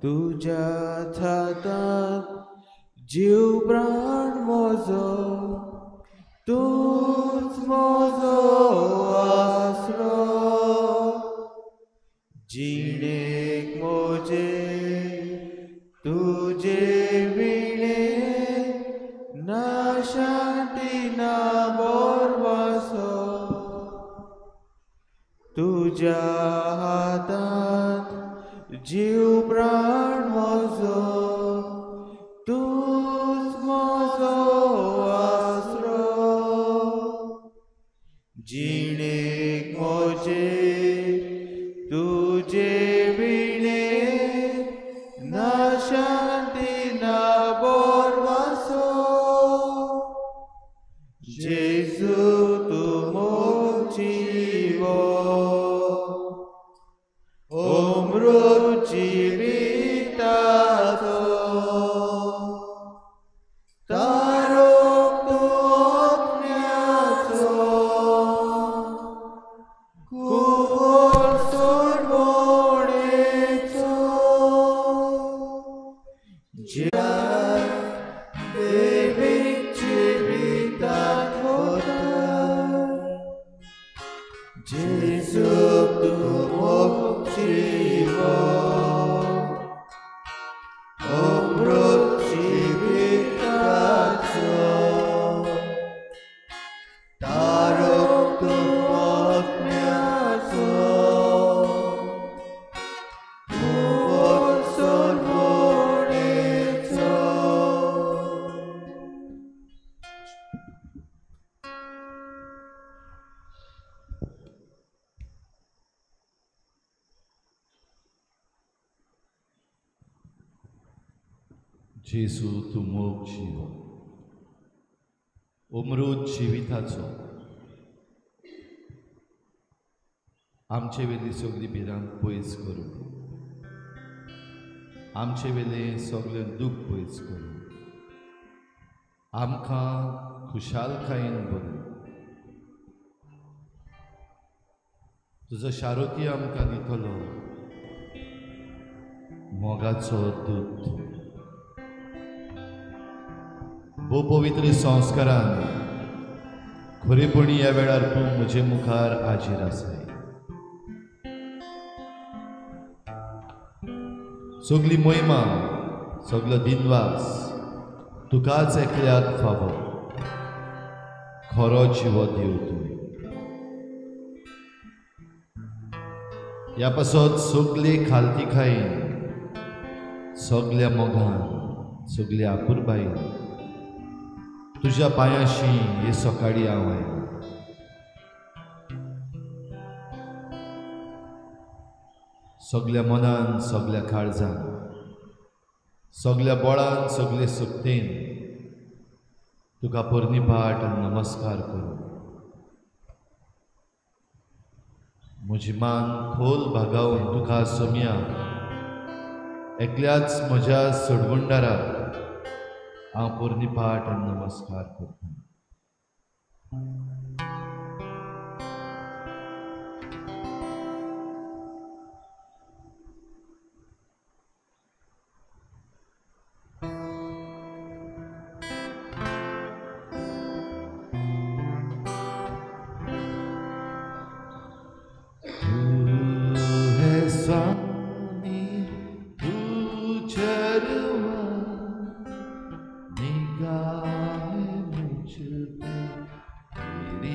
तुझ्या हातात जीव प्राण म्हजो, तूच म्हजो आसरो. जिणेक म्हजे तुझे विणे, ना शांती ना बोरवासो. तुझ्या हातात जीव प्राण म्हजो, तूच म्हजो आसरो. जिणेक म्हजे तुझे विणे, ना शांती ना बोरवासो. जेजू तूं मोग जिवो, अमृत जिविताचो. तारोक तूं ओतम्याचो, कुंवर सोडवणेचो. देवीक जिवितात होता. जेजू तूं मोग जिवो, अमृत जिविताचो. तारोक तूं ओतम्याचो, कुंवर सोडवणेचो. जेजू तूं मोग जिवो, अमृत जिविताचो. आमचे वेली सगळी भिरांत पयस करूं, आमचे वेले सगळें दूख पयस करूं, आमकां खुशालकायेन भरून. तुजो शारोती आमकां दितलो मोगाचो दूत. भोव पवित्र संस्कारान खरेपणी ह्या वेळार तूं म्हजे मुखार हाजीर आसाय. सगली महिमा, सगलो दिनवास तुकाच एकल्याक फावो. खरो जिवो दिव तूं. ह्या पासत सगली खालतीकायेन, सगल्या मोगान, सगल्या आपुरबायेन तुज्या पांयाशी हे सकाळी हांव आयलां. सगल्या मनान, सगल्या काळजान, सगल्या बळान, सगले सुक्तेन तुका परनिपाट नमस्कार करूं. म्हजी मान खोल भागावन तुका सोम्या एकल्याच म्हज्या सडवंडाराक हांव परनिपाट नमस्कार करतां. स्वामी तुझरवा निगाह मुझ पे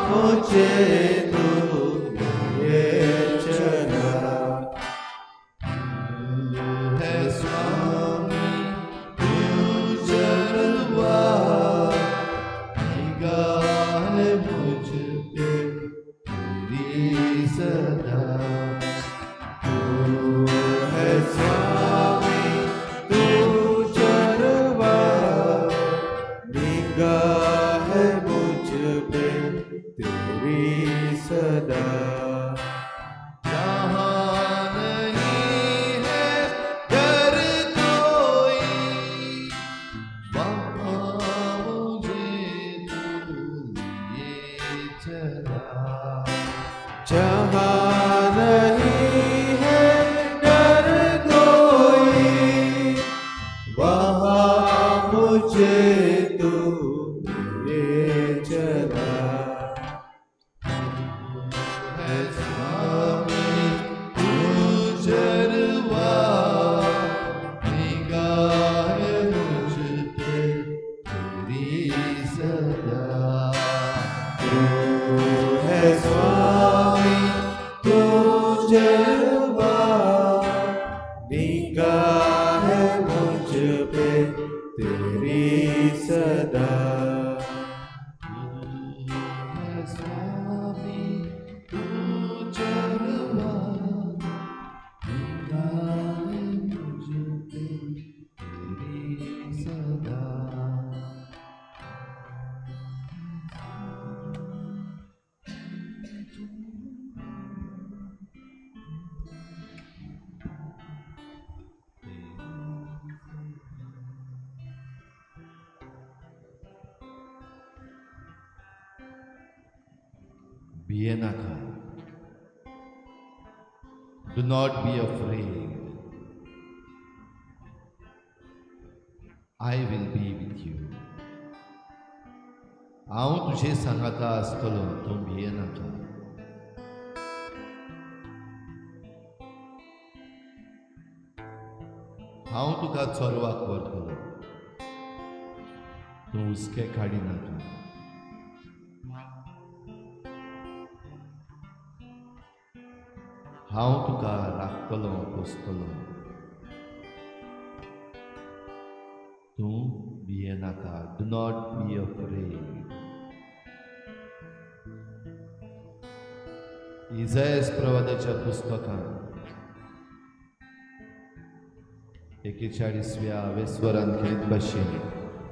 मुझे तू ले चला है स्वामी तू जलवा निगाह मुझ पे तेरी सदा तू है स्वामी तू चरवा निगाह है मुझ पे तेरी सदा जहाँ नहीं है डर कोई वहाँ मुझे तू लिए चला जहाँ नहीं है डर कोई वहाँ मुझे तू ले चला है स्वामी तू जलवा निगाह मुझ पे तेरी सदा तू है स्वामी तू जलवा निगाह है मुझ पे तेरी सदा है स्वामी तू जलवा निगाह मुझ पे तेरी सदा Bienaka. Do not be afraid. I will be with you. हांव तुझे सांगता आसतलो तूं भियेनाका. हांव तुका चोरवाक व्हरतलो. तूं हुस्के काडिनाका. हांव तुका राखतलो पोसतलो. तूं भियेनाका. Do not be afraid. इसायास प्रवादाच्या पुस्तकांत 41व्या वेस्वरान खेळत भाशेन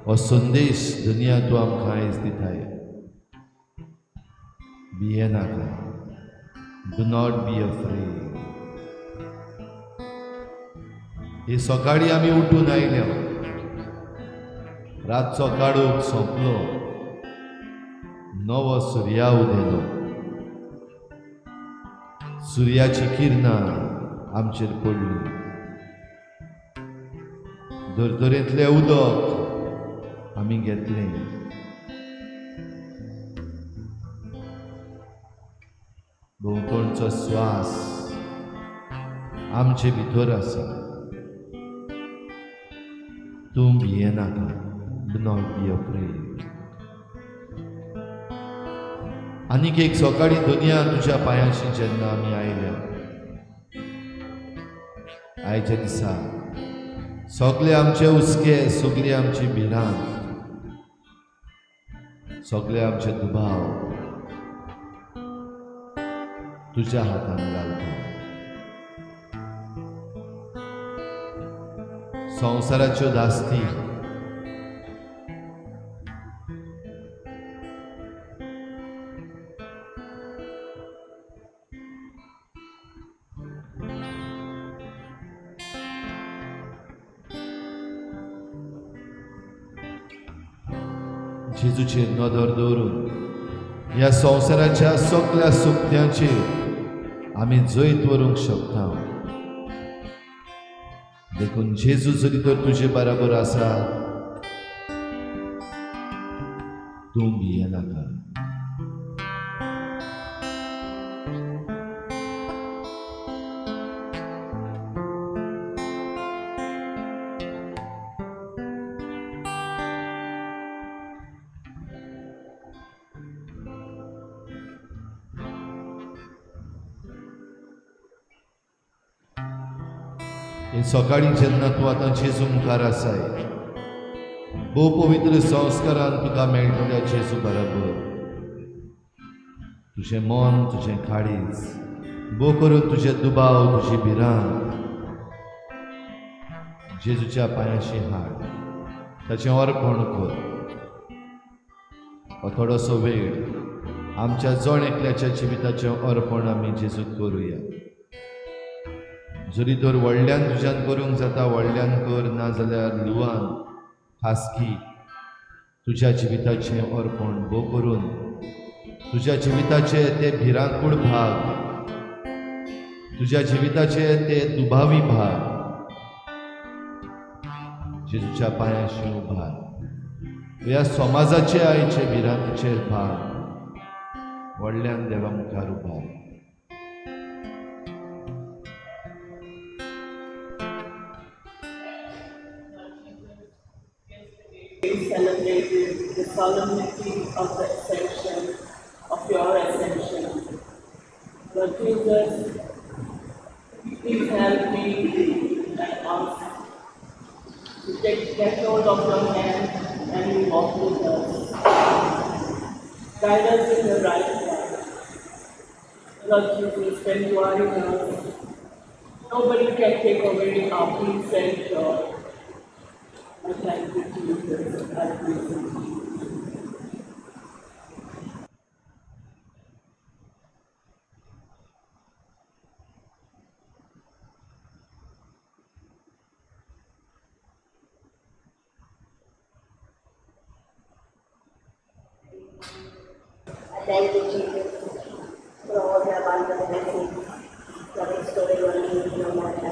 हो संदेश दुनिया तूं आमकां आयज दिताय. भियेनाका. Do not be afraid. हे सकाळी आमी उठून आयल्या. रातचो काळोख सोंपलो. नवो सुर्या उदेलो. सुर्याची किरणां आमचेर पडली. धर्तरेंतलें उदक आमी घेतलें. भोंवतणचो श्वास आमचे भितर आसा. तूं भियेनाका. Do not be afraid. आनीक एक सकाळी दुनिया तुज्या पांयाशी जेन्ना आमी आयल्या. आयच्या दिसा सगळे आमचे हुस्के, सगळी आमची भिरांत, सगळे आमचे दुबाव तुझ्या हातान घालता. संवसाराच्यो दास्ती जेजूचेर नदर दवरून ह्या संवसाराच्या सगळ्या सुकत्यांचेर आमी जैत व्हरूंक शकता. देखून जेजू जरी तर तुजे बराबर आसा, तूं भियेनाका. हे सकाळी जेन्ना तूं आतां जेजू मुखार आसाय, भोव पवित्र संस्कारान तुका मेळटल्या जेजू बरोबर तुजें मन, तुजें काळीज, भोव करून तुजे दुबाव, तुजी भिरांत जेजूच्या पांयाशी हाड, ताचें अर्पण कर. हो थोडोसो वेळ आमच्या जण एकल्याच्या जिविताचें अर्पण आमी जेजूक करुया. जरी तर व्हडल्यान तुज्यान करूंक जाता व्हडल्यान कर, नाजाल्यार ल्हुवान खासगी तुज्या जिविताचें अर्पण भोव करून तुज्या जिविताचे ते भिरांकूळ भाग, तुज्या जिविताचे ते दुबावी भाग जेजूच्या पांयाशी उबार. ह्या समाजाचे आयचे भिरांतीचे भाग व्हडल्यान देवा मुखार उबार. We celebrated the solemnity of the ascension, of your ascension. Lord Jesus, please help me and us to get hold of your hand and you walk with us. Guide us in the right path. Lord Jesus, when you are in us, nobody can take away our peace and joy. I thank you, Jesus. I praise you. I thank you, Jesus, for all your abundant blessings, for restoring your name in your life.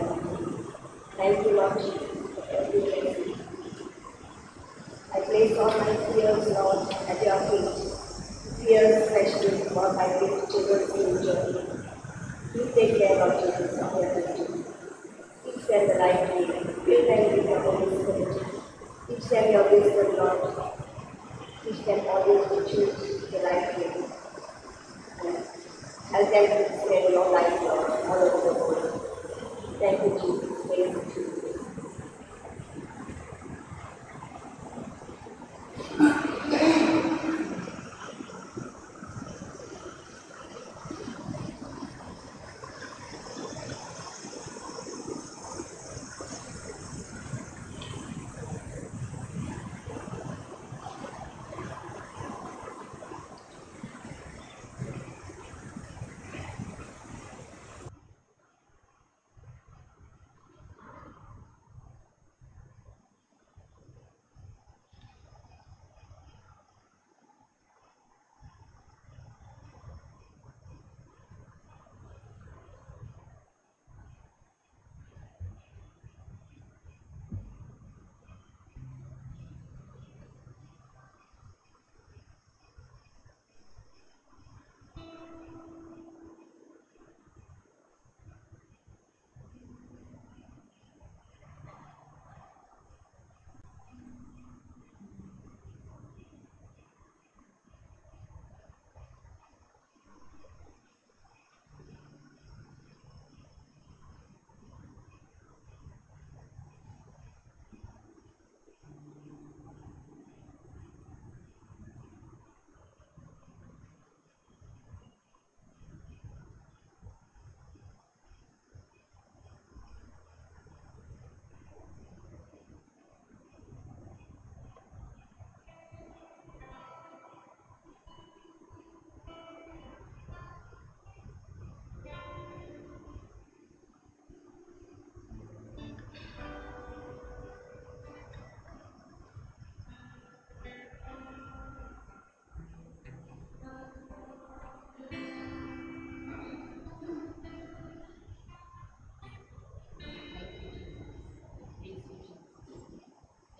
Thank you, Lord Jesus, for every blessing. I place all my fears, Lord, at your feet. Fears, especially what I give children's journey. You take care, Lord Jesus, of everything. Teach them the right way. Fill them with your Holy Spirit. Teach them your wisdom, Lord. Teach them always to choose the right way. And help them to spread your light, Lord, all over the world. Thank you, Jesus. Praise you, Jesus.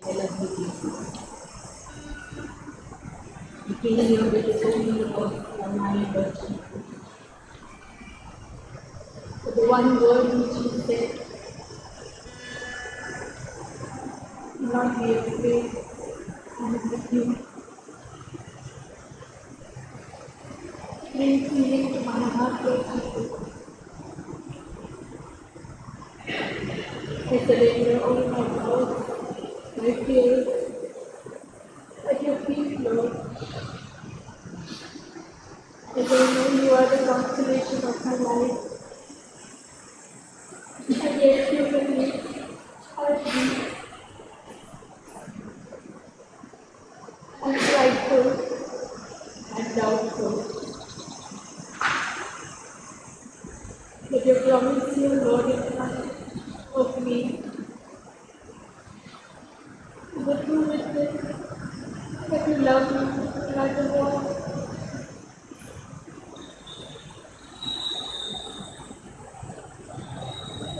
I love you, Jesus. You came here with the Holy Ghost and my Lord Jesus. For the one word which you said, do not be afraid, I am with you. Bring healing to my heart, Lord Jesus. As I know you are the consolation of my life, and yet you can make heartbeat and prideful and doubtful. But you promise your Lord in front of me is a true witness that you love me no matter what.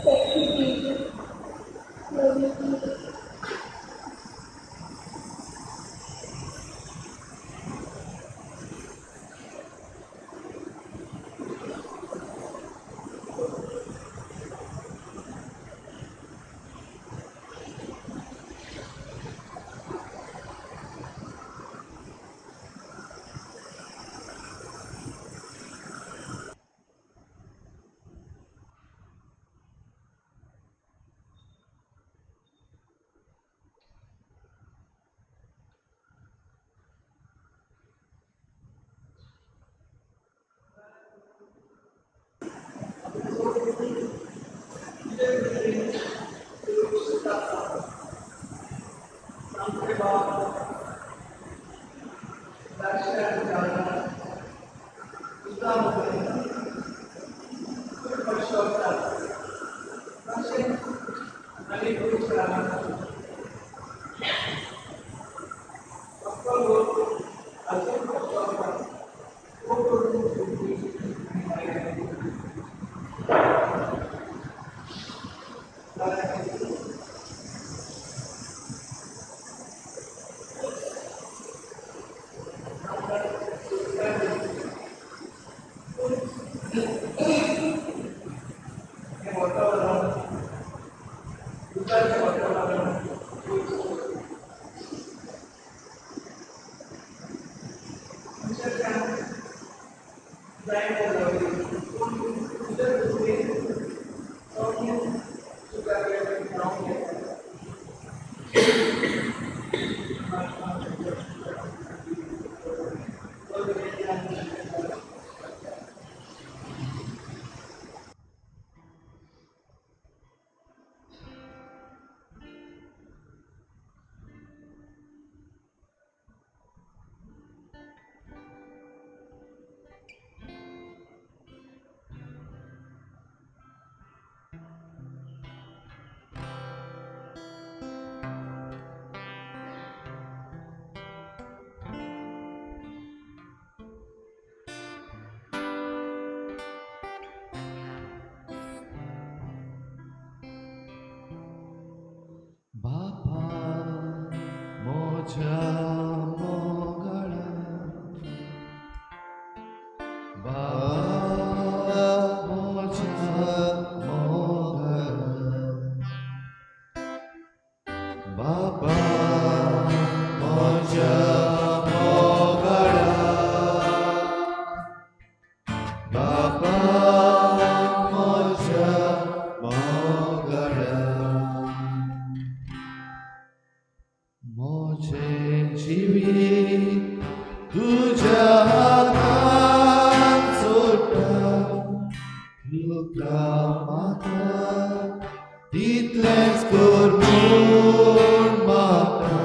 Thank you, Jesus. Love you, Jesus. बापा मोच्या मोगळा बाबा मोच्या मोगळा बाबा मोच्या मोगळा बाबा मोच्या मोगळा मोचे जिवीत तुझ्या हातांत सोडटा तुका म्हाका तितलेंच कर म्हूण म्हाका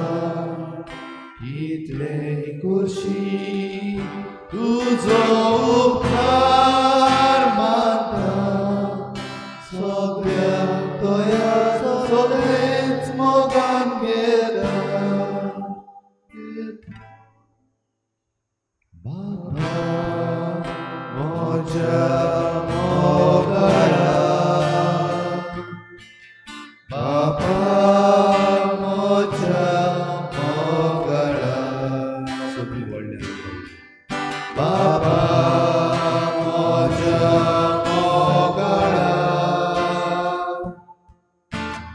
तितलें करशी तुजो उपकार मानता सगळ्यांक तोया सगळेंच मोगान गेला बाबा मोच्या मोगळा बाबा मोच्या मोगळा सोबी व्हडलें बाबा मोच्या मोगळा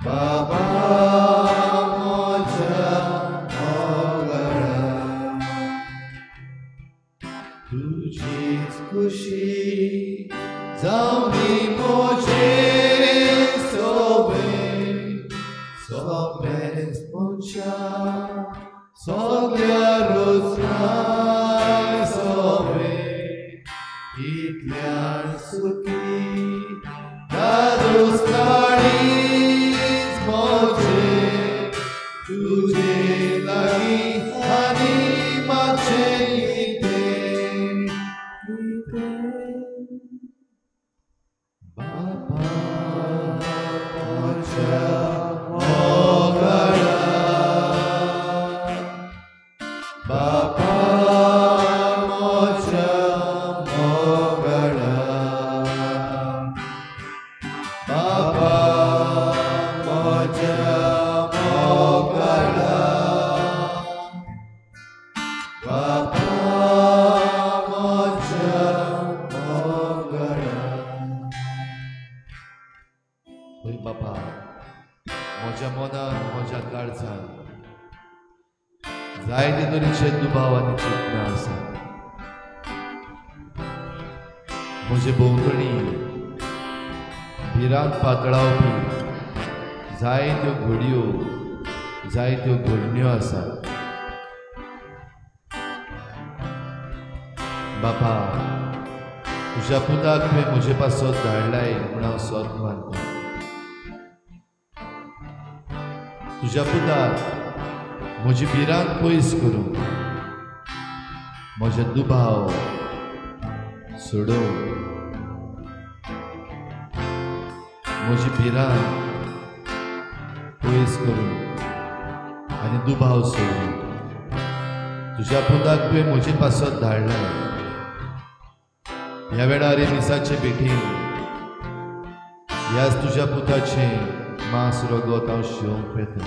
बाबा मोच्या मोगळा तुझीच खुशी जावनी मोचे सोबे सोबेच मोच्या सगळ्या रोजनाय सोबे इतल्यान सुखी दादोस्ताळीच मोचे तुझे लागीं आनी मातशें कितें बाबा म्हज्या मोगळा बाबा म्हज्या मोगळा बाबा म्हज्या मोगळा बाबा म्हज्या मोगळा होय बाबा म्हज्या मनान म्हज्या काळजान जायते तरेचे दुबाव आनी चिंतनां आसा म्हजे भोंवतणी भिरांत पातळावपी जायत्यो घडयो जायत्यो घडण्यो आसा बापा तुज्या पुताक तुवें म्हजे पासत धाडलाय म्हूण हांव सोत मानता तुज्या पुताक म्हजी भिरांत पयस करूं म्हजे दुबाव सोडून म्हजी भिरांत पयस करूं आनी दुबाव सोडून तुज्या पुताक तुवें म्हजे पासत धाडलाय ह्या वेळार हे मिसाचे भेटीन ह्याच तुज्या पुताचें मांस रगत हांव शिवंक पेता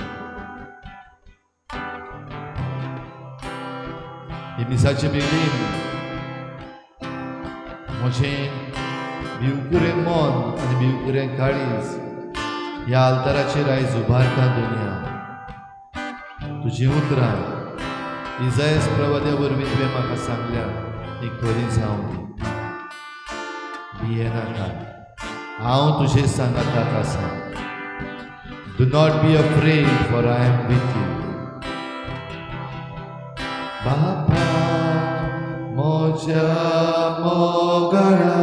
हे मिसाचे बेगीन म्हजें भिवकुरें मन आनी भिवकुरें काळीज ह्या आल्ताराचेर आयज उबारता दुनिया तुजीं उतरां इजायस प्रवाद्या वरवीं तुवें म्हाका सांगल्या ती खरीं जावं दी भियेनाका हांव तुजे सांगाताक आसा Do not be afraid, for I am with you. Baba moja mogara,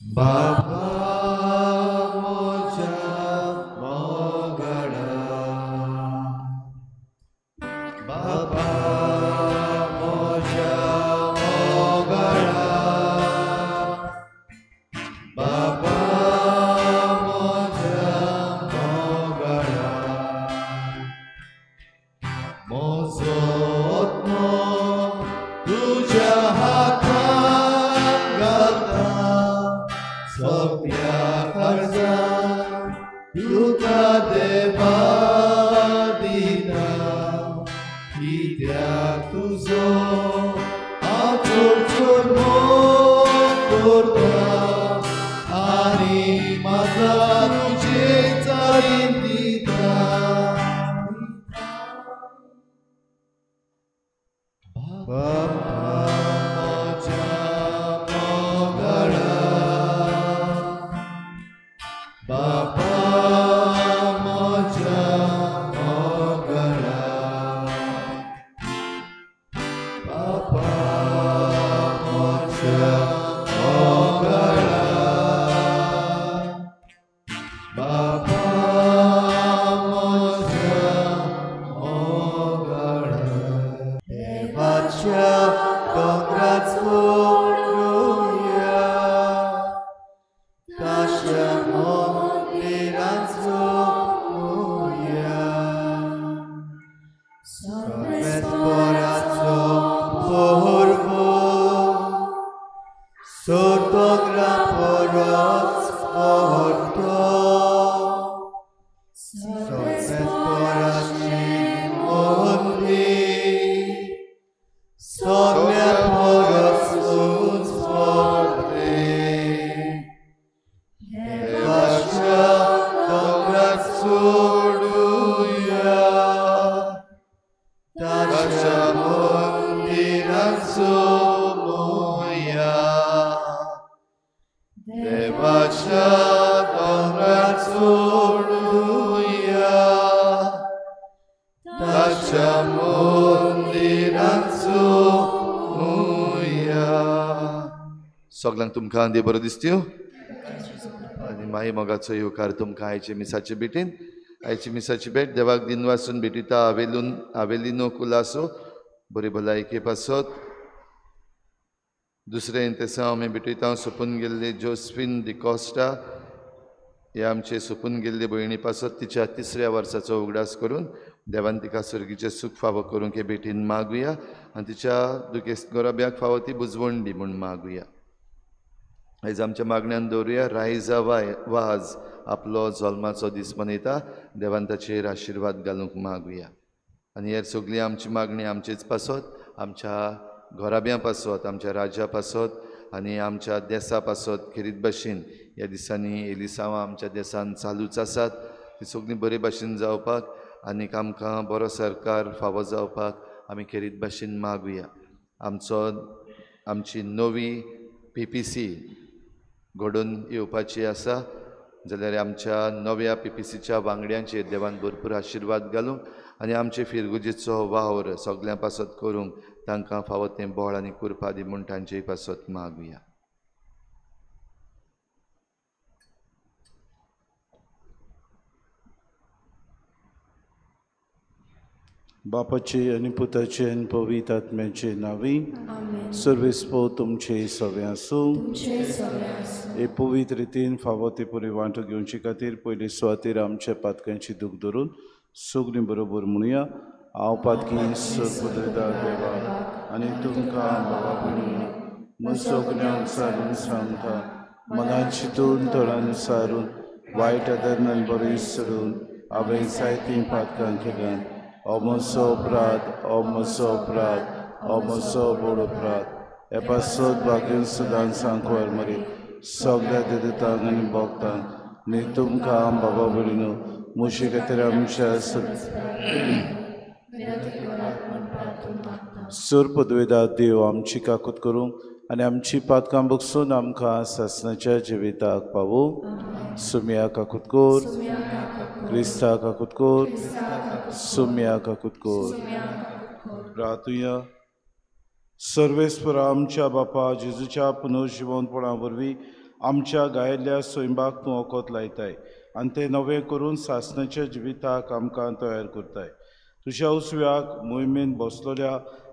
Baba moja mogara, Baba moja mogara, Baba. Devacha सगळ्यांक तुमकां देव बरो दिसत्यो आनी मागीर मोगाचो येवकार तुमकां आयचे मिसाचे भेटीन. आयची मिसाची भेट देवाक दिन वाचून भेटिता आवेलिनो कुलासो बरी भलायके पासत. दुसरें इंतेसांव आमी भेटयता सोपून गेल्ले जोस्फीन डिकॉस्टा हे आमचे सोपून गेल्ले भयणी पासत तिच्या 3ऱ्या वर्साचो उगडास करून देवान तिका सर्गीचे सूख फावो करूंक हे भेटीन मागुया आनी तिच्या दुखेस्त गोरोब्याक फावो ती बुजवण दी म्हूण मागुया. आयज आमच्या मागण्यांत दवरुया रायजा वाज आपलो जल्माचो दीस मनयता. देवान ताचेर आशिर्वाद घालूंक मागुया. आनी हेर सगळी आमची मागणी आमचेच पासत, आमच्या घोराब्यां पासत, आमच्या राज्या पासत आनी आमच्या देशा पासत खेरीत भाशेन ह्या दिसांनी एलिसांवां आमच्या देशांत चालूच आसात. ती सगळीं बरे भाशेन जावपाक आनीक आमकां बरो सरकार फावो जावपाक आमी खेरीत भाशेन मागुया. आमची नवी PPC घडोवन येवपाची आसा जाल्यार आमच्या नव्या PPCच्या वांगड्यांचेर देवान भरपूर आशिर्वाद घालूंक आनी आमचे फिरगुजेचो वावर सगळ्यां पासत करूंक तांकां फावो तें बळ आनी कुरपा दी म्हूण तांचेय पासत मागुया. बापाचे आनी पुताचे आनी पवित्र आत्म्याचे नांवी सर्वेस्पो तुमचे सगळे आसूं. हे पवित्र रितीन फावो ते पुरी वांटो घेवचे खातीर पयली सुवातेर आमच्या पातकांची दूख धरून सगळीं बरोबर म्हणुया. हांव पातकी सरपुद्रता देवा आनी तुमकां बाबा म्हणून म्हूण सगळ्यांक सारून सांगता. मनान चिंतून तोंडान सारून वायट आदरणान बरें सोडून हांवें जायतीं पातकां केल्यान हो म्हजो बड अपराध. हे पासत भाग्यून सुदान सांकवार मरे सगळ्या देतांक आनी भोगतांक न्ही तुमकां बाबा भयणीनो मुशी खातीर आमच्या सूर पदवेदार देव आमची काकूत करूं आनी आमची पातकां बगसून आमकां सासणाच्या जिविताक पावूं. सुम्या काकूत कोर, क्रिस्ता काकूत कोर, सुम्या काकूत कोर. प्रार्थुया. सर्वेस्परा आमच्या बापा जेजूच्या पुनर्जिवनपणा वरवीं आमच्या गायल्ल्या स्वयंबाक तूं वखद लायताय आनी तें नवें करून सासणाच्या जिविताक आमकां तयार करताय. तुज्या उसव्याक मोहिमेन बसलोल्या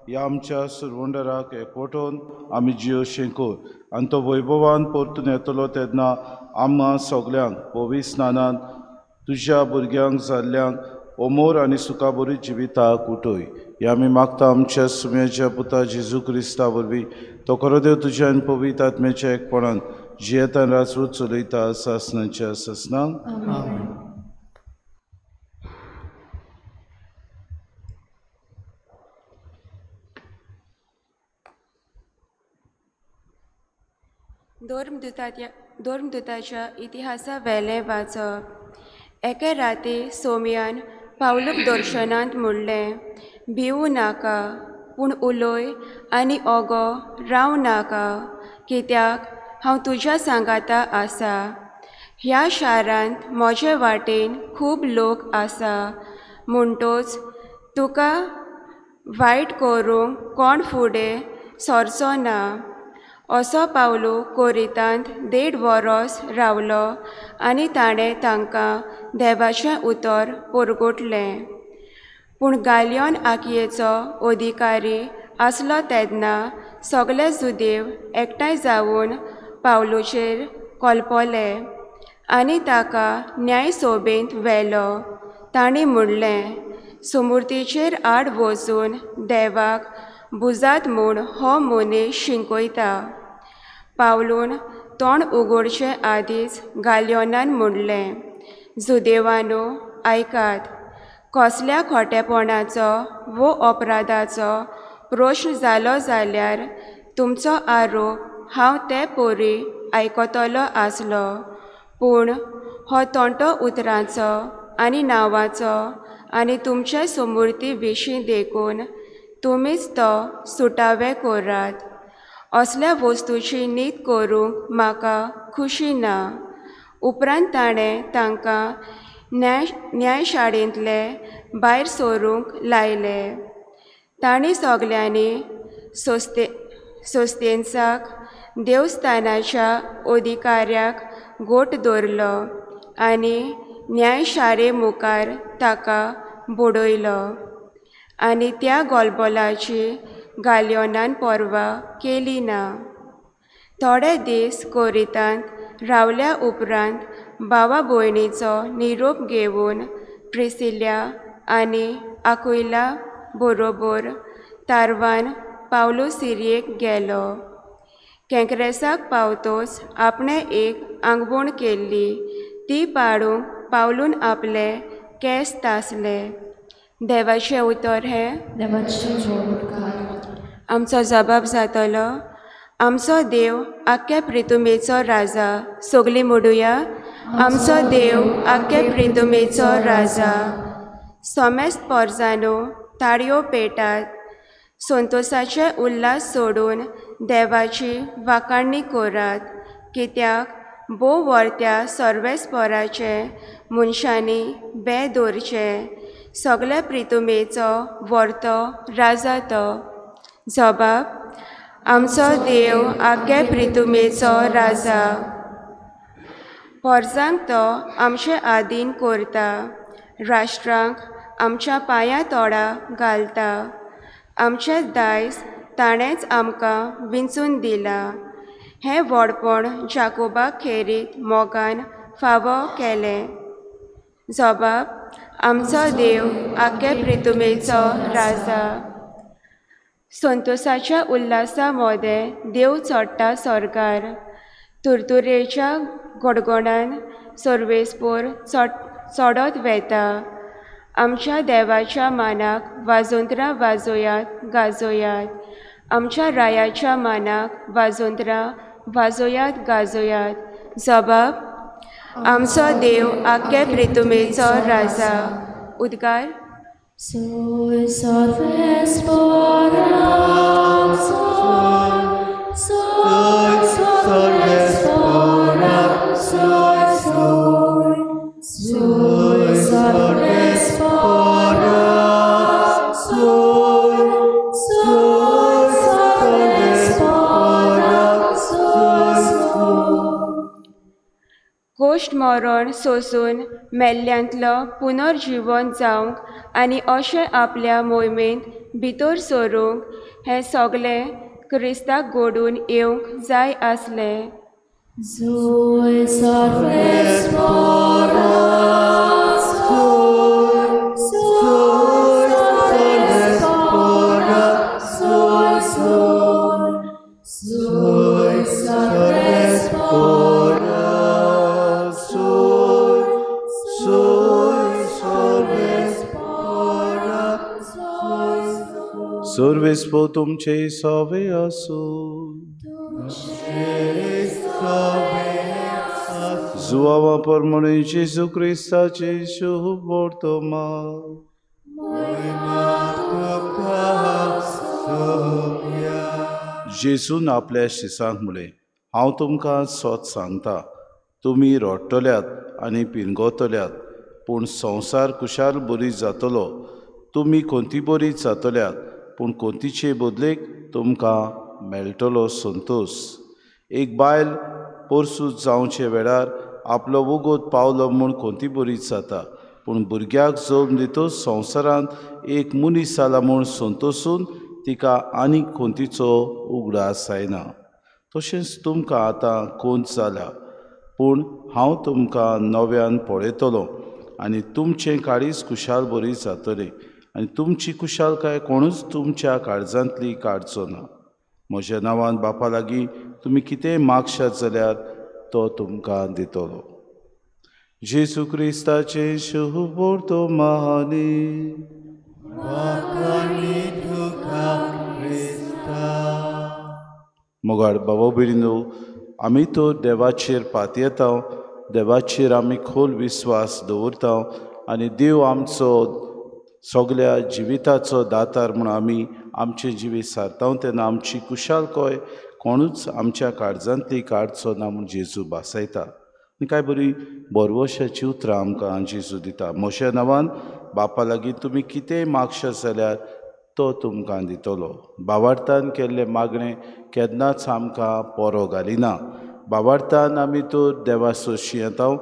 ह्या आमच्या सुरवंडराक एकवटोवन आमी जियोशें कोर आनी तो वैभवान परतून येतलो तेन्ना आम्हा सगल्यांक पवित्र स्नानान तुज्या भुरग्यांक जाल्ल्यांक अमोर आनी सुखाबरी जिविताक उठोय. हे आमी मागता आमच्या सुम्याच्या पुता जेजू क्रिस्ता वरवीं तो खरो देव तुज्या आनी पवित्र आत्म्याच्या एकपणान जियेतान राजरूच चलयता सासणाच्या ससनांक. धर्मदुताच्या इतिहासा वेलें वाचप. एके राती सोमयान पावलूक दर्शनांत म्हणलें, भिवू नाका पूण उलय आनी ओगो राव नाका कित्याक हांव तुज्या सांगाता आसा. ह्या शारांत म्हजे वाटेन खूब लोक आसा म्हणटोच तुका वायट करूंक कोण फुडें सरचो ना. असो पावलो कोरितांत 1.5 वरोस रावलो आनी ताणें तांकां देवाचें उतर परगोटलें. पूण गालियोन आकियेचो अधिकारी आसलो तेन्ना सगळे जुदेव एकठांय जावन पावलोचेर कोलपोले आनी ताका न्याय सोबेंत व्हेलो. तांणी म्हणलें, सुमूर्तीचेर आड वचून देवाक बुजात म्हूण हो मनीस शिंकयता. पावलून तोंड उगडचे आदींच गालियोनान म्हणलें, जुदेवानो आयकात. कसल्या खोटेपणाचो वो अपराधाचो प्रश्न जालो जाल्यार तुमचो आरोप हांव ते पोरी आयकतलो आसलो. पूण हो तोंटो उतरांचो आनी नांवाचो आनी तुमचे सुमूर्ती विशीं देखून तुमीच तो सुटावे करात. असल्या वस्तूची नीत करूंक म्हाका खुशी ना. उपरांत ताणें तांकां न्यायशाळेंतले भायर सरूंक लायले. तांणी सगल्यांनी सोस्तेन्साक देवस्थानाच्या अधिकाऱ्याक गोट दवरलो आनी न्यायशारे मुखार ताका बुडयलो आनी त्या गोलबोलाची गालियोनान परवा केली ना. थोडे दीस कोरितांत रावल्या उपरांत भावा भयणीचो निरोप घेवन प्रिसिल्या आनी आकुला बरोबर तारवान पावलो सिरियेक गेलो. केंक्रेसाक पावतोच आपणे एक आंगवण केल्ली ती पाडूंक पावलून आपले केस तासले. देवाचें उतर हें आमचो जबाब जातलो, आमचो देव आख्या प्रितुमेचो राजा. सगलीं म्हणुया, आमचो देव आख्या प्रितुमेचो राजा. सोमेस्त पोरजानो ताळयो पेटात, संतोसाचे उल्हास सोडून देवाची वाखाणणी करात, कित्याक भोव वर्त्या सर्वेस्पराचे मनशांनी बे दवरचे. सगळे प्रितुमेचो वर्तो राजा तो. जबाब, आमचो देव आख्या प्रितुमेचो राजा. पोरजांक तो आमचे आदीन करता, राष्ट्रांक आमच्या पांयां तोडा घालता. आमचें दायज ताणेंच आमकां विंचून दिलां. हें व्हडपण जाकोबाक खेरीत मोगान फावो केलें. जबाब, आमचो देव आख्या प्रितुमेचो राजा. संतोसाच्या उल्हासा मोदें देव चडटा स्वर्गार. तुरतुरेच्या गडगडान सर्वेस्पोर चडत वेता. आमच्या देवाच्या मानाक वाजोंत्रां वाजोयात गाजोयात. आमच्या रायाच्या मानाक वाजोंत्रां वाजोयात गाजोयात. जबाब, आमचो देव आख्या प्रितुमेचो राजा. उद्गार, Soy salves por soy salves por soy salves por soy salves por गोश्ट मरण सोसून मेल्ल्यांतलो पुनर्जीवन जावंक आनी अशें आपल्या मोहिमेंत भितर सरूंक हें सगलें क्रिस्ताक घडून येवंक जाय आसलें. Soy salves por soy salves por soy salves por सर्वेस्पो तुमचे सवे आसूं. जुवावा परमणे जेजू क्रिस्ताचे शुभ वर्तमान. जेजून आपल्या शिसांक म्हळें, हांव तुमकां सोत सांगता, तुमी रोडटल्यात आनी पिनगोतल्यात, पूण संवसार कुशाल बरी जातलो. तुमी कोंती बरी जातल्यात, पूण कोंतीचे बदलेक तुमकां मेळटलो संतोश. एक बायल पोरसूत जावचे वेळार आपलो वगत पावलो म्हूण कोंती बरी जाता, पूण भुरग्याक जल्म दितच संवसारांत एक मनीस जाला म्हूण संतोसून तिका आनीक कोंतीचो उगडास जायना. तशेंच तुमकां आतां कोंत जाल्या, पूण हांव तुमकां नव्यान पळयतलों आनी तुमचें काळीज कुशाल बरी जातलें आनी तुमची कुशालकाय कोणूच तुमच्या काळजांतली काडचो ना. म्हज्या नांवान बापा लागीं तुमी कितेंय मागशात जाल्यार तो तुमकां दितलो. जेजू क्रिस्ताचे शुभ वर्तमान. मोगाड बाबा भयणीनो, आमी तो देवाचेर पातयेता, देवाचेर आमी खोल विस्वास दवरता आनी देव आमचो सगल्या जिविताचो दातार म्हूण आमी आमचें जिवीत सारता तेन्ना आमची कुशालकाय कोणूच आमच्या काळजांतली काडचो ना म्हूण जेजू भासयता. आनी कांय बरी बरवशाची उतरां आमकां जेजू दिता. म्हज्या नांवान बापा लागीं तुमी कितेंय मागशात जाल्यार तो तुमकां दितलो. भावार्थान केल्ले मागणें केन्नाच आमकां पोरो घालिना. भावार्थान आमी तर देवा सोशी येताव.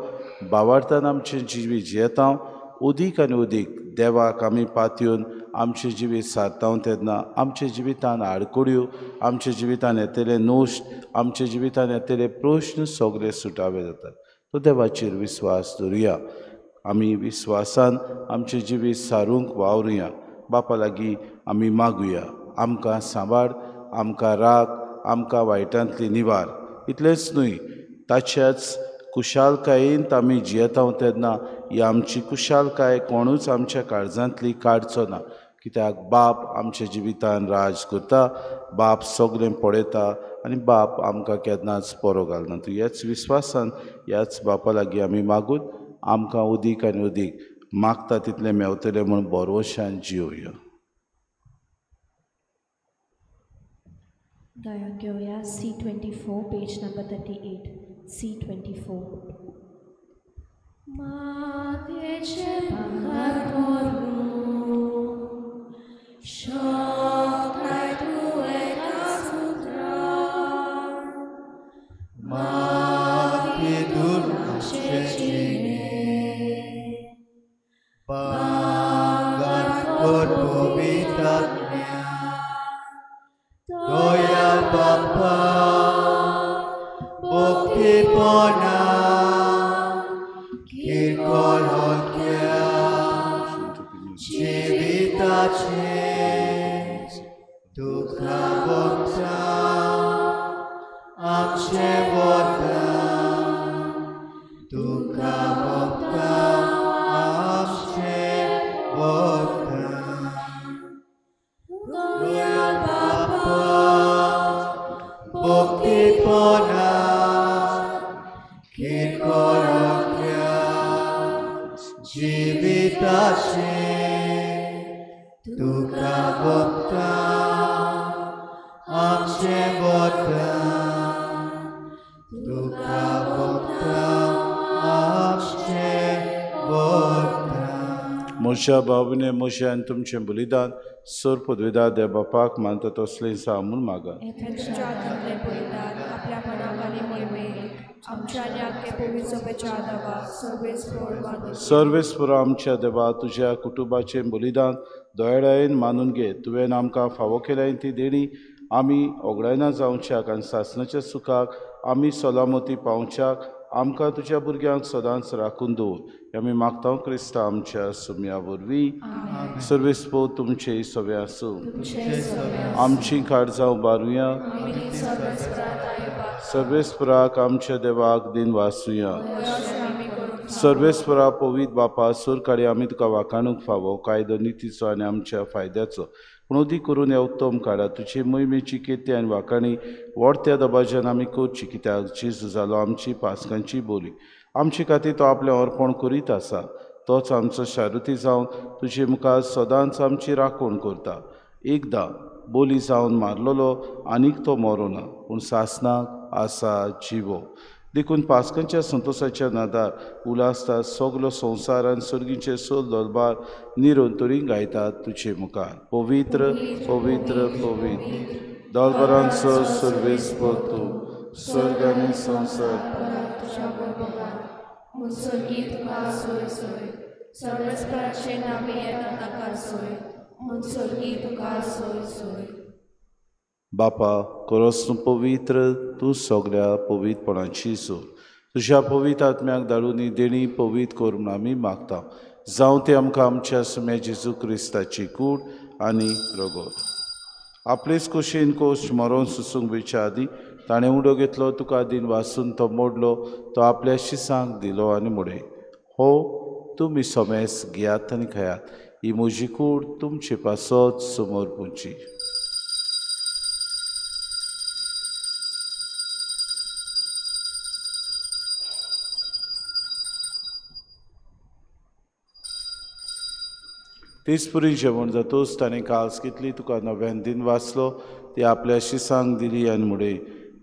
भावार्थान आमचें जिवीत जियेताव. उदीक आनी उदीक देवाक आमी पातयेवन आमचें जिवीत सारताव तेन्ना आमच्या जिवितान आडकोड्यो, आमच्या जिवितान येतले नोश्ट, आमच्या जिवितान येतले प्रश्न सगळे सुटावे जातात. तो देवाचेर विस्वास दवरुया. आमी विस्वासान आमचें जिवीत सारूंक वावरुया. बापा लागीं आमी मागुया, आमकां सांबाळ, आमकां राख, आमकां वायटांतली निवार. इतलेंच न्हय, ताच्याच कुशालकायेंत आमी जियेताव तेन्ना ही आमची कुशालकाय कोणूच आमच्या काळजांतली काडचो ना. कित्याक बाप आमच्या जिवितान राज करता, बाप सगळें पळयता आनी बाप आमकां केन्नाच पोरो घालना. तूं ह्याच विस्वासान ह्याच बापा लागीं आमी मागून आमकां उदीक आनी उदीक मागता तितलें मेवतलें म्हूण बोरवोशान जियोया. गायक घेवया C24, पेज नंबर 38. C24. मातेचे भांगर करून शोकताय तुवें सुद्रां मागे दुर्नाशे जिणे भांगर कर पवित्रात्म्या दोया बापा भक्तीपणा जिविताचे दुखा भोगता आमचे वरदान दुखा भोगता आमचे वरदान दोया बापा भक्तीपणा जिविताचे तुका भोगता आमचे वरदान तुका भोगता आमचे वरदान. मोशा बाबूने मोशान तुमचें बलिदान सोर पदवीदार देव बापाक मानता तसलें सा म्हूण मागा. आपल्या मनाक आनी मोहिमेक आमच्या आख्या पवित्र सभेच्या आदाराक सर्वेस्पर आमच्या देवा तुज्या कुटुंबाचें बलिदान दोळ्यान मानून घे. तुवें आमकां फावो केल्याय ती देणी आमी ओगडायना जावच्याक आनी सासणाच्या सुखाक आमी सलामती पावच्याक आमकां तुज्या भुरग्यांक सदांच राखून दवर. आमी मागता क्रिस्ता आमच्या सुम्या वरवीं. सर्वेस्पो तुमचे सवे आसूं. आमची काळजां उबारुया. सर्वेस्पराक आमच्या देवाक दिन वासुया. सर्वेस्परा पवित्र बापा सूर काडी आमी तुका वाखाणूक फावो कायदो नितीचो आनी आमच्या फायद्याचो पूण उदीक करून ह्या उत्तम काळा तुजी मोहिमेची केती आनी वाखाणी व्हडत्या दबाज्यान आमी करची. कित्याक जेजू जालो आमची पासकांची बोली. आमचे खातीर तो आपलें अर्पण करीत आसा. तोच आमचो शारुती जावन तुजे मुखार सदांच आमची राखण करता. एकदां बोली जावन मारलोलो आनीक तो मरो ना पूण सासणाक आसा जिवो. देखून पासकांच्या संतोशाच्या नादार उलासतात सगलो संवसार आनी सर्गीचे सोल दरबार निरंतरी गायतात तुजे मुखार. पवित्र पवित्र पवित्र दरबारांचो सर्वेस्पर तूं स्वर्ग आनी संवसार सर्वेस्पराचे नावे येता ताका सोय म्हूण सर्गी तुका सोय सोय. बापा खरोच तूं पवित्र, तूं सगळ्या पवित्रपणाची सोय. तुज्या पवित्र आत्म्याक धाडून ही देणी पवित्र कर म्हूण आमी मागता. जावं ते आमकां आमच्या सुम्या जेजू क्रिस्ताची कूड आनी रगत. आपलेच कुशीन कोश्ट मरोन सुसूंक बेच्या आदी ताणें उडो घेतलो तुका दिन वाचून तो मोडलो. तो आपल्या शिसांक दिलो आनी मुडे हो तुमी सोमेस घेयात आनी खयात. ही म्हजी कूड तुमचे पासत समोर पोंची. तिसपुरी जेवण जातोच ताणें काल्स कितली तुका नव्यान दिन वाचलो ती आपल्या शिसांक दिली आनी मुडे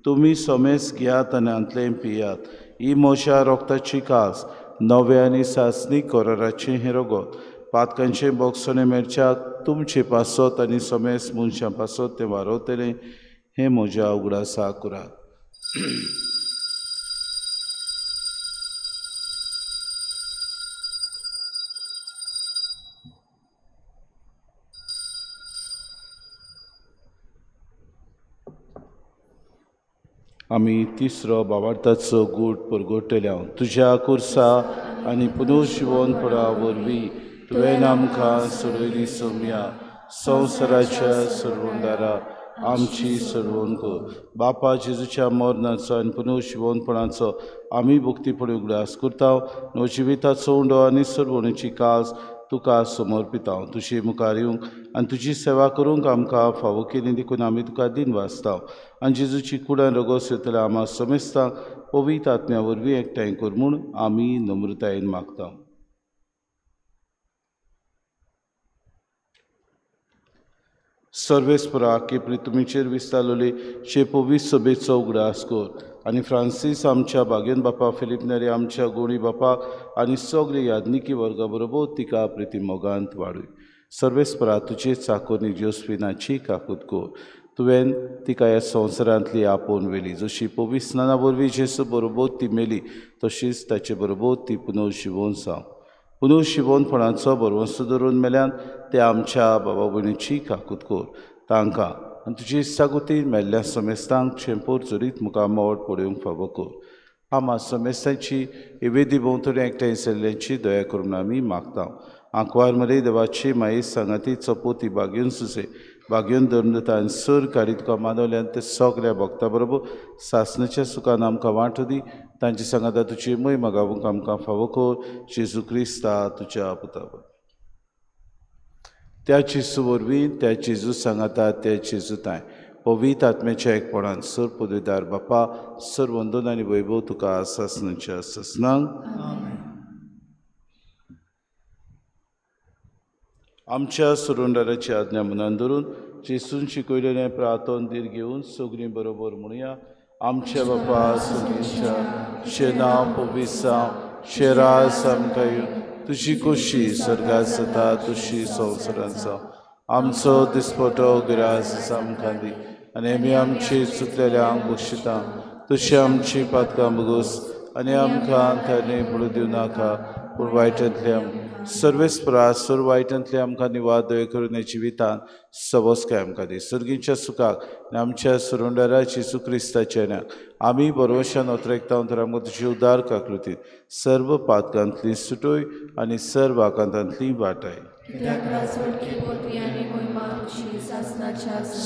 तुमी सोमेस घेयात आनी अंतलें पियात. ही मोशा रोगताची कास नव्या आनी सासणी कोराराचें हें रगत पातकांचे बोगसोने मेरच्याक तुमचे पासत आनी समेस मनशां पासत ते वारोतले हे म्हज्या उगडासा करात. आमी तिसरो भावार्थाचो गूट परगोटल्या तुज्या कुर्सा आनी पुनर्जिवनपणा वरवीं तुवें आमकां सोडयली सोम्या संवसाराच्या सरवंडारा आमची सरवण कर. बापा जेजूच्या मरणाचो आनी पुनर्जिवनपणाचो आमी भक्तीपणे उगडास करता. नो जिविताचो उंडो आनी सरवणीची कास तुका समर्पिता. तुजी मुखार येवंक आनी तुजी सेवा करूंक आमकां फावो केली देखून आमी तुका दिन वाचता. आनी जेजूची कुडान रगोस येतल्या आम्हा समेस्तांक पवित्र आत्म्या वरवीं एकठांय कर म्हूण आमी नम्रतायेन मागता. सर्वेस्परा केपरी तुमीचेर विस्तारलेले चे पवित्र सभेचो उगडास कर आनी फ्रांसीस आमच्या बागेन बापा फिलीप नेरे आमच्या गोणी बापा आनी सगळे यादनिकी वर्गा बरोबर तिका प्रिती मोगांत वाडूय. सर्वेस्परा तुजे चाकोनी जोस्फिनाची काकूत कर. तुवें तिका ह्या संवसारांतली आपोवन वेली. जशी पवित्र स्नाना वरवीं जेसू बरोबर ती मेली तशीच ताचे बरोबर ती पुनर्जिवन जावं. पुनर्जिवनपणाचो बरवंसो धरून मेल्यान ते आमच्या भावा भयणीची काकूत कर. तांकां आनी तुजी इश्टागुती मेल्ल्या समेस्तांक चेंपोर जरीत मुखार मोड पडोवंक फावो कर. आम्हा समेस्तांची इवेदी भोंवतणी एकठांय जाल्ल्यांची दया करून आमी मागता. आंकवार मरे देवाची माई सांगाती चपोती बागेवन सुसे बागेवन धर्मता आनी सर काडी तुका मानवल्यान ते सगळ्या भक्तां बरोबर सासणाच्या सुखान आमकां वांटो दी. तांची सांगाता तुजी महिमा गावूंक आमकां फावो कर. जेजू क्रिस्ता तुज्या पुता त्या जेजू वरवीं त्या जेजू सांगाता त्या जेजूताय पवित्र आत्म्याच्या एकपणान सर पदवीदार बापा सर वंदन आनी वैभव तुका सासणाच्या ससनांक आमच्या सुरवंडाराची आज्ञा मनान धरून जेसून शिकयलेलें प्रार्थन दीर घेवन सगळीं बरोबर म्हणुया. आमच्या बापा सगळींच्या शे नांव पवित्र जावं शे राज आमकां येवं तुजी खोशी स्वर्गांत जाता तशी संवसारांत जावं. आमचो दिसपटो गिरास आमकां दी आनी आमी आमची चुकलेल्यांक बक्षिता. तशी आमची पातकां बगोस आनी आमकां थाने पडूं दिवं नाका पूण वायटांतल्यान सर्वेस्परा सर वायटांतले आमकां निवाद दय करून जिवितान सवस्काय आमकां दी. सर्गींच्या सुखाक आनी आमच्या सुरवंडारा जेजू क्रिस्ताच्या नांवान आमी बरोवशान ओतरेकता तर आमकां तुजी उदार काकृती सर्व पातकांतली सुटोय आनी सर्व आकांतांतली वाटाय.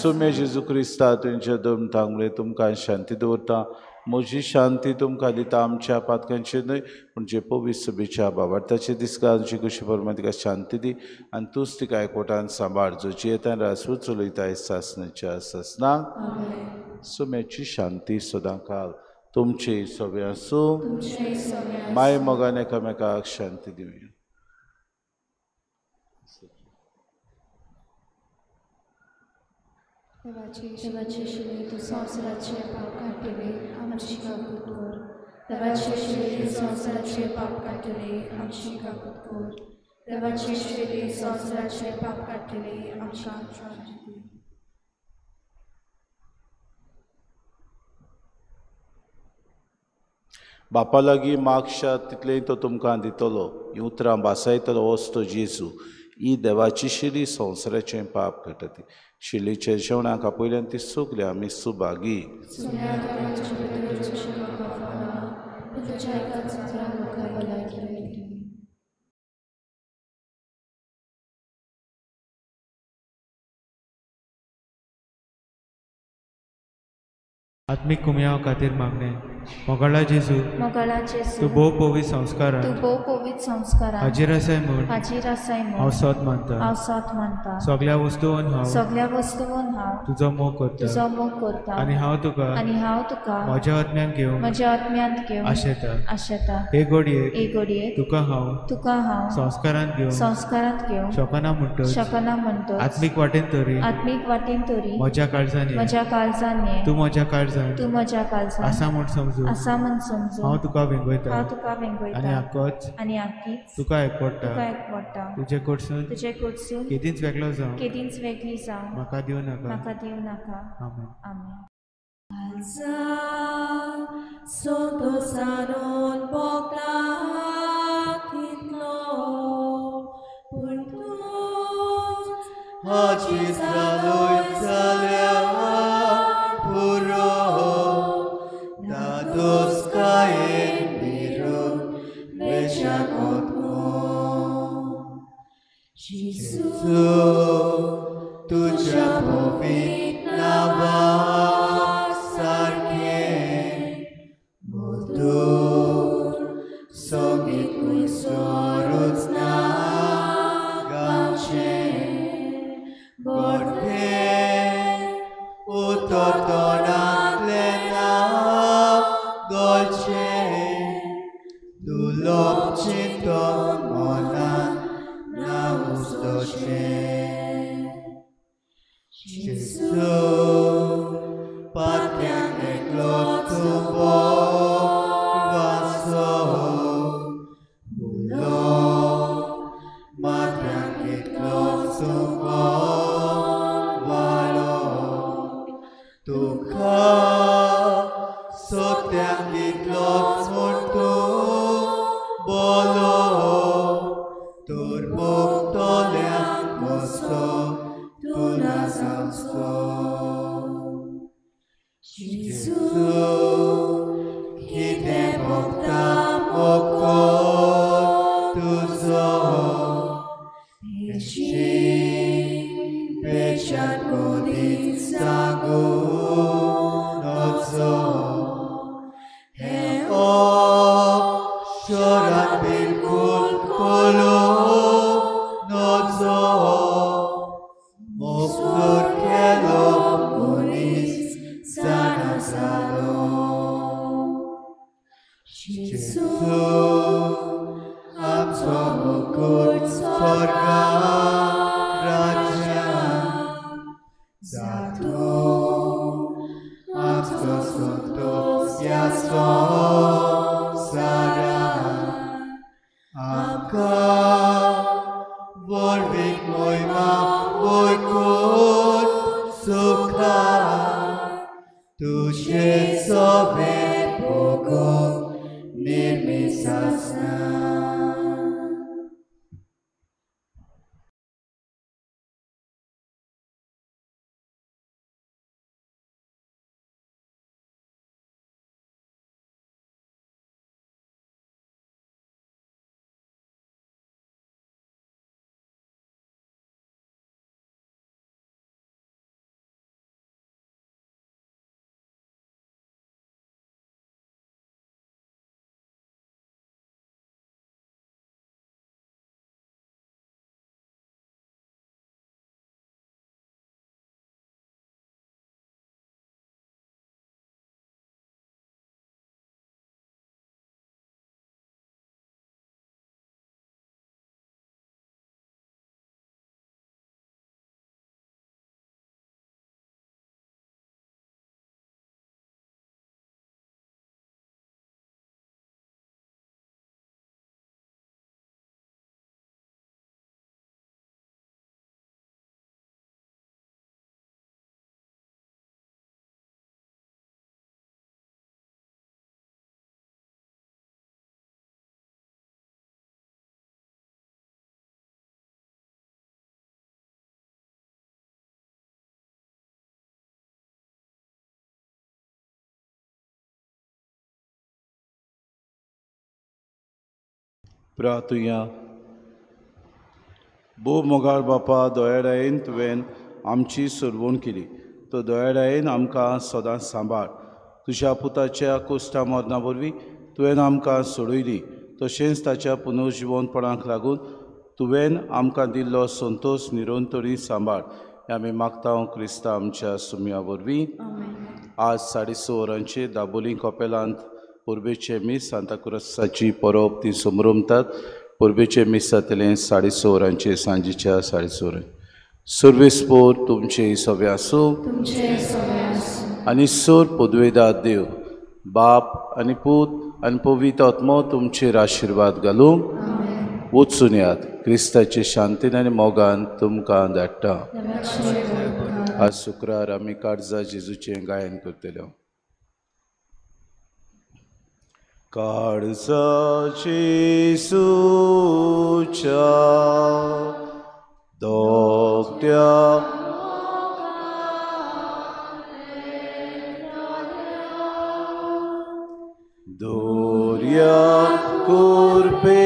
सुमे जेजू क्रिस्ता तुमच्या धर्मतांगले तुमकां शांती दवरता. म्हजी शांती तुमकां दिता. आमच्या पातकांचे न्हय पूण जे पवित्र सभेच्या भावार्थाचे दिसका तुजी कशी परमा तिका शांती दी आनी तूंच तिका एकवटान सांबाळ जो जियेतान रासू चलयताय सासणाच्या ससनांक. सुम्याची शांती सदां काल तुमचे सगळे आसूं. माय मोगान एकामेकाक शांती दिवया. देवाचे शिले तू संवसाराचे पाप काटिले आमची काकूत कर. देवाचे शिले संवसाराचे पाप काटिले आमची काकूत कर. देवाचे शिले संवसाराचे पाप काटिले आमच्या शांती दी. बापा लागीं मागशात तितलें तो तुमकां दितलो. ही उतरां भासायतलो वस्तो जेजू ही देवाची शिली संवसाराचें पाप काटती. शिलीच्या जेवणाक आपयल्यान ती सुकल्या आमी सुभागी. आत्मिक कुमयाव खातीर मागणें. मोगाळा जेजू तूं भोव पवित्र संस्कारान हाजीर आसाय म्हूण हांव सत मानता. सगळ्या वस्तूंवन हांव तुजो मोग करता आनी हांव तुका म्हज्या आत्म्यान घेवंक आशेता. हे घडये तुका हांव संस्कारांत घेवन शकना म्हणटच आत्मीक वाटेन तरी म्हज्या काळजांनी तूं म्हज्या काळजांत आसा म्हूण समजू आसा म्हण समजू हांव तुका वेंगयता हांव तुका आनी वेंगयता आकोच आनी आखीच तुका एकवडटा तुका एकवडटा तुजे कडसून तुजे कडसून केदींच वेगळो जावं केदींच वेगळी जावं म्हाका दिवं नाका म्हाका दिवं नाका आमेन आमेन. Sotosanon bokla kitlo puntos Hacizraloy zalia puro dados kain birun bechakotmo Jesus tuja povit nava sarke mudur sogit kui soruts na gamche Borbe utortonat lena dolce dulob cinton monan na ustoce Jesus patriam eklot tubo vaso ulo matriam eklot tubo Tuka sotyang itlot smurtu bolo turbuk tolyang koso tunasangso Jisu kite bokta boko tuzo Eshi bechat kodit sagu nozo Heo shorat bilkul kolo nozo Moktur kelo munis sana salo Jisu amso mukut sorga raja Zatu amso suntos yaso sara Amka volvik moima voikut sukha Tuje sobe pogo nirmisasna प्रार्थुया भू मोगाळ बापा दोळ्याडायेन तुवें आमची सुरवण केली तो दोळ्याडायेन आमकां सदांच सांबाळ तुज्या पुताच्या कोश्टा मरणा वरवीं तुवें आमकां सोडयली तशेंच ताच्या पुनर्जिवनपणाक लागून तुवें आमकां दिल्लो संतोश निरंतरी सांबाळ हें आमी मागता क्रिस्ता आमच्या सुमया वरवीं आज 6:30 वरांचेर दाबोलीं कपेलांत पुर्बेचे मीस सांताक्रुसाची परब ती समरमतात पुर्बेचे मीस जातलें 6:30 वरांचेर सांजेच्या 6:30 वरां सर्वेस्पोर तुमचे सवे आसूं आनी सोर पदवेदार देव बाप आनी पूत आनी पवित्र आत्मो तुमचेर आशिर्वाद घालूंक वचून यात. क्रिस्ताचे शांतीन आनी मोगान तुमकां धाडटा. आज शुक्रार आमी काळजा जेजूचें गायन करतले. काळजा जेजूच्या दोगट्या दोर्या कुर्पेच्या